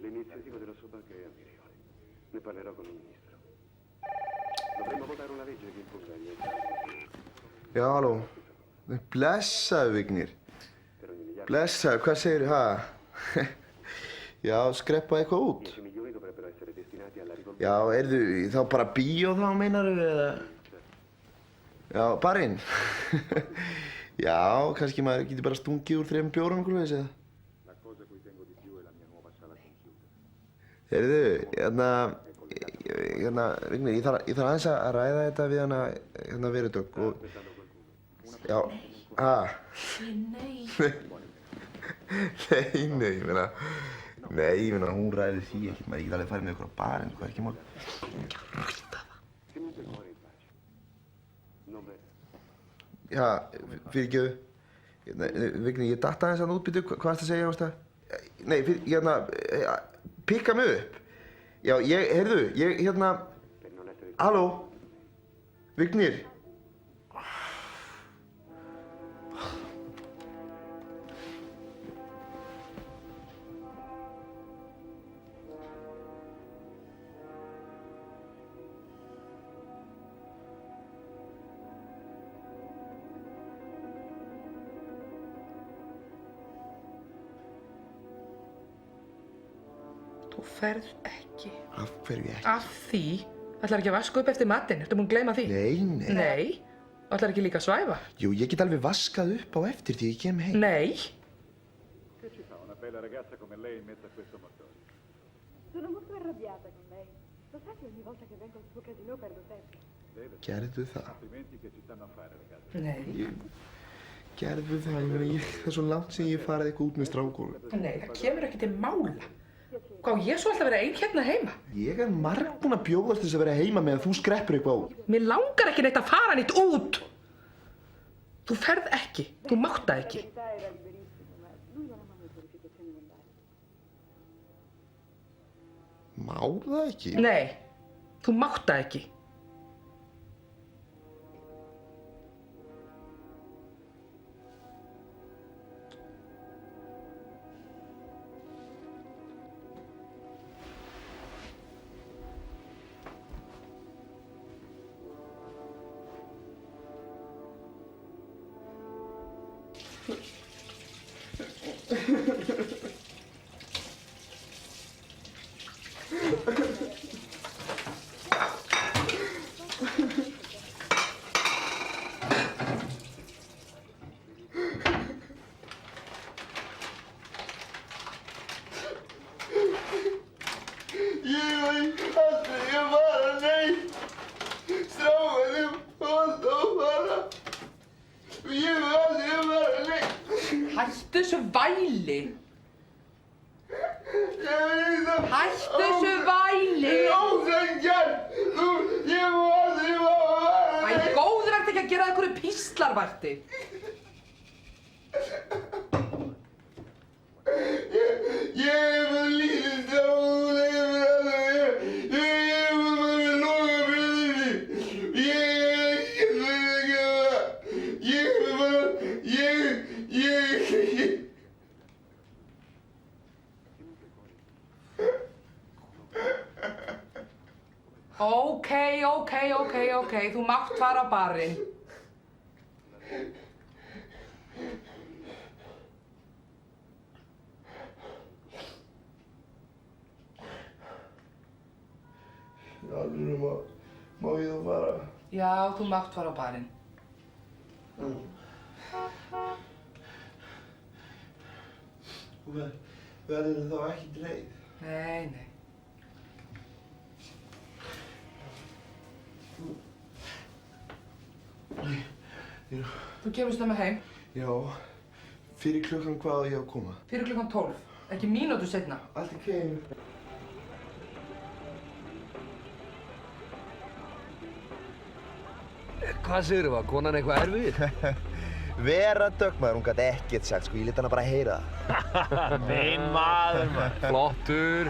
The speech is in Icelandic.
L'iniziativa dello Sobak è ammirevole. Ne parlerò con il ministro. Dovremmo votare una legge che imponga agli enti. Já, halló. Blessaðu, Vignir. Blessaðu, hvað segirðu, ha? Já, skreppa eitthvað út. 10 milioni dovrebbero essere destinati alla rivoluzione. Já, þá bara bíó þá, meinaru, eða? Já, barinn. Já, kannski maður getur bara stungið úr 3 bjórum, eitthvað veist, eða? La cosa a cui tengo di più è la mia nuova sala computer. Vignir, ég þarf aðeins að ræða þetta við hana Verudögg og... Já, Nei. Nei, ég meina, hún ræði því ekki, maður, ég get alveg farið með ykkur á barinn, hvað er ekki mál? Tenete il cuore in pace. Non me... Já, fyrirgefðu. Vignir, ég datt aðeins að útbyttu, hvað varst að segja, varst það? Nei, pikka mig upp. Já, halló, Vignir. Þú ferð ekki. Af hverju ekki? Af því? Ætlar ekki að vaska upp eftir matinn? Ertu búinn að gleyma því? Nei. Nei? Ætlar ekki líka að svæfa? Jú, ég get alveg vaskað upp á eftir því ég kem heim. Nei. Che ci fa una bella ragazza come lei in mezzo a questo motorio? Sono molto arrabbiata con lei. Lo sa che ogni volta che vengo al suo casino perdo tempo. Gerðu það. Complimenti che ci stanno a fare, ragazzi. Nei. Gerðu það, ég meina, það er svo langt sem ég farið eitthvað út með strákunum. Nei, það kemur ekki til mála. Hvað, ég svo alltaf að vera einn hérna heima? Ég er margbúinn að bjóðast þess að vera heima meðan þú skreppur eitthvað út. Mér langar ekki neitt að fara neitt út. Þú ferð ekki. Þú mátt það ekki. La verità era liberissimo, ma lui non ha mai purificazione mentale. Má það ekki? Nei, þú mátt það ekki. Hættu þessu væli. Hættu þessu væli. Æ, góður verður ekki að gera einhverju píslarvarti. Ókei, þú mátt fara á barinn. Má ég þá fara? Já, þú mátt fara á barinn. Verður þá ekki dreif? Nei. Þú kemur snemma heim. Já, fyrir klukkan hvað á ég að koma? Fyrir klukkan 12, ekki mínútu seinna. Allt í keim. Hvað segirðu, var konan eitthvað erfið? Verudögg, maður, hún gat ekkert sagt, sko, ég lét hana bara heyra það. Minn maður, maður. Flottur.